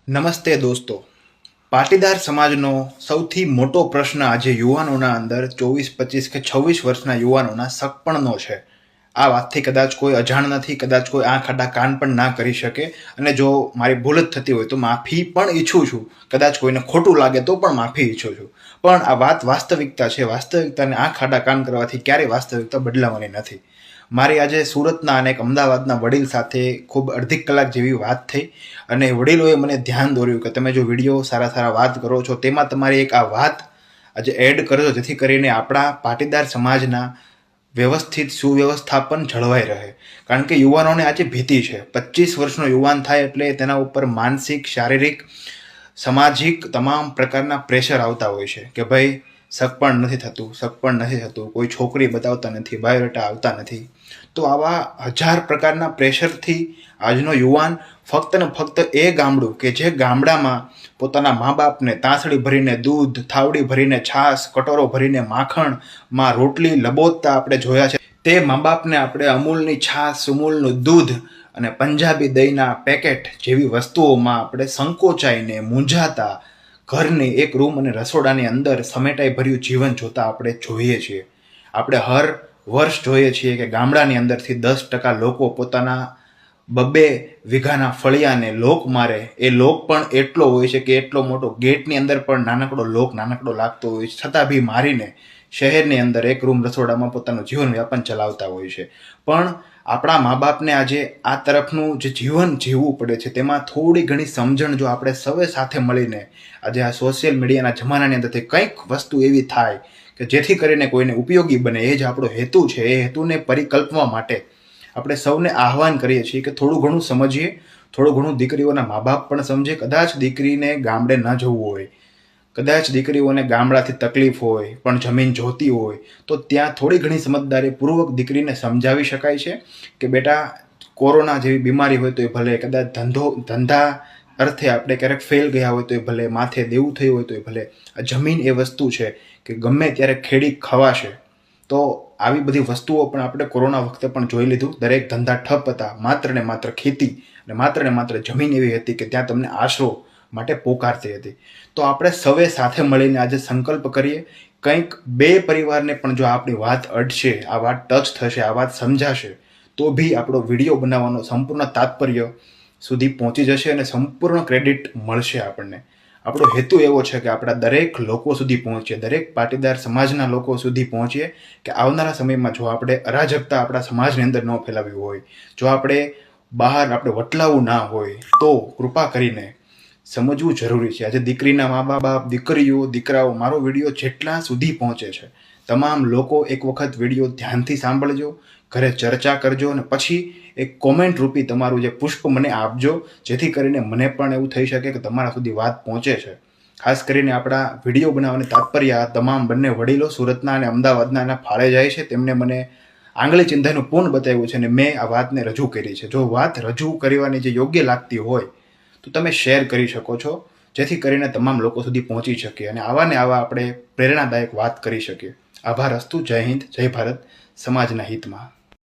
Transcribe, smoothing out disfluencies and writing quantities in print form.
નમસ્તે દોસ્તો, પાટીદાર સમાજનો સૌથી મોટો પ્રશ્ન આજે યુવાનોના અંદર 24, 25 કે 26 વર્ષના યુવાનોના સગપણનો છે. આ વાતથી કદાચ કોઈ અજાણ નથી, કદાચ કોઈ આંખ આડા કાન પણ ના કરી શકે. અને જો મારી ભૂલ જ થતી હોય તો માફી પણ ઈચ્છું છું. કદાચ કોઈને ખોટું લાગે તો પણ માફી ઈચ્છું છું. પણ આ વાત વાસ્તવિકતા છે. વાસ્તવિકતાને આંખ આડા કાન કરવાથી ક્યારેય વાસ્તવિકતા બદલાવાની નથી. મારી આજે સુરતના અને એક અમદાવાદના વડીલ સાથે ખૂબ અડધી કલાક જેવી વાત થઈ અને વડીલોએ મને ધ્યાન દોર્યું કે તમે જો વિડીયો સારા વાત કરો છો તેમાં તમારી એક આ વાત આજે એડ કરજો, જેથી કરીને આપણા પાટીદાર સમાજના વ્યવસ્થિત સુવ્યવસ્થાપન જળવાઈ રહે. કારણ કે યુવાનોને આજે ભીતિ છે. 25 વર્ષનો યુવાન થાય એટલે તેના ઉપર માનસિક, શારીરિક, સામાજિક તમામ પ્રકારના પ્રેશર આવતા હોય છે કે ભાઈ સગપણ નથી થતું, કોઈ છોકરી બતાવતા નથી, બાયોડેટા આવતા નથી. તો આવા 1000 પ્રકારના પ્રેશરથી આજનો યુવાન ફક્ત ને ફક્ત એ ગામડું કે જે ગામડામાં પોતાના મા બાપને તાંસળી ભરીને દૂધ, થાવડી ભરીને છાશ, કટોરો ભરીને માખણમાં રોટલી લબોતતા આપણે જોયા છે. તે મા બાપને આપણે અમૂલની છાશ, અમૂલનું દૂધ અને પંજાબી દહીંના પેકેટ જેવી વસ્તુઓમાં આપણે સંકોચાઈને મૂંઝાતા ઘરની એક રૂમ અને રસોડાની અંદર સમેટાઈ ભર્યું જીવન જોતા આપણે જોઈએ છીએ. આપણે હર વર્ષ જોઈએ છીએ કે ગામડાની અંદરથી 10% લોકો પોતાના 2 વીઘાના ફળિયાને લોક મારે. એ લોક પણ એટલો હોય છે કે એટલો મોટો ગેટની અંદર પણ નાનકડો લાગતો હોય છે, છતાં બી મારીને શહેરની અંદર એક રૂમ રસોડામાં પોતાનું જીવન વ્યાપન ચલાવતા હોય છે. પણ આપણા મા બાપને આજે આ તરફનું જે જીવન જીવવું પડે છે તેમાં થોડી ઘણી સમજણ જો આપણે સૌએ સાથે મળીને આજે આ સોશિયલ મીડિયાના જમાનાની અંદરથી કંઈક વસ્તુ એવી થાય કે જેથી કરીને કોઈને ઉપયોગી બને, એ જ આપણો હેતુ છે. એ હેતુને પરિકલ્પવા માટે આપણે સૌને આહવાન કરીએ છીએ કે થોડું ઘણું સમજીએ, થોડું ઘણું દીકરીઓના મા બાપ પણ સમજે. કદાચ દીકરીને ગામડે ન જવું હોય, કદાચ દીકરીઓને ગામડાથી તકલીફ હોય પણ જમીન જોતી હોય, તો ત્યાં થોડી ઘણી સમજદારીપૂર્વક દીકરીને સમજાવી શકાય છે કે બેટા કોરોના જેવી બીમારી હોય તો એ ભલે, કદાચ ધંધા અર્થે આપણે ક્યારેક ફેલ ગયા હોય તો એ ભલે, માથે દેવું થયું હોય તો એ ભલે, આ જમીન એ વસ્તુ છે કે ગમે ત્યારે ખેડી ખવાશે. તો આવી બધી વસ્તુઓ પણ આપણે કોરોના વખતે પણ જોઈ લીધું. દરેક ધંધા ઠપ હતા, માત્ર ને માત્ર ખેતી અને માત્ર જમીન એવી હતી કે ત્યાં તમને આશરો માટે પોકારતી હતી. તો આપણે સૌએ સાથે મળીને આજે સંકલ્પ કરીએ, કંઈક 2 પરિવારને પણ જો આપણી વાત અડશે, આ વાત ટચ થશે, આ વાત સમજાશે, તો બી આપણો વિડીયો બનાવવાનો સંપૂર્ણ તાત્પર્ય સુધી પહોંચી જશે અને સંપૂર્ણ ક્રેડિટ મળશે આપણને. આપણો હેતુ એવો છે કે આપણા દરેક લોકો સુધી પહોંચીએ, દરેક પાટીદાર સમાજના લોકો સુધી પહોંચીએ કે આવનારા સમયમાં જો આપણે અરાજકતા આપણા સમાજની અંદર ન ફેલાવી હોય, જો આપણે બહાર વટલાવું ના હોય, તો કૃપા કરીને સમજવું જરૂરી છે. આજે દીકરીના મા બાપ, દીકરીઓ, દીકરાઓ, મારો વિડીયો જેટલા સુધી પહોંચે છે તમામ લોકો એક વખત વિડીયો ધ્યાનથી સાંભળજો, ઘરે ચર્ચા કરજો અને પછી એક કોમેન્ટ રૂપી તમારું જે પુષ્પ મને આપજો, જેથી કરીને મને પણ એવું થઈ શકે કે તમારા સુધી વાત પહોંચે છે. ખાસ કરીને આપણા વિડીયો બનાવવાની તાત્પર્ય આ તમામ બંને વડીલો સુરતના અને અમદાવાદના એના ફાળે જાય છે. તેમને મને આંગળી ચિંધાનું પૂર્ણ બતાવ્યું છે અને મેં આ વાતને રજૂ કરી છે. જો વાત રજૂ કરવાની જે યોગ્ય લાગતી હોય તો તમે શેર કરી શકો છો, જેથી કરીને તમામ લોકો સુધી પહોંચી શકે અને આવા ને આવા આપણે પ્રેરણાદાયક વાત કરી શકીએ. આભાર અસ્તુ. જય હિન્દ, જય ભારત, સમાજના હિતમાં.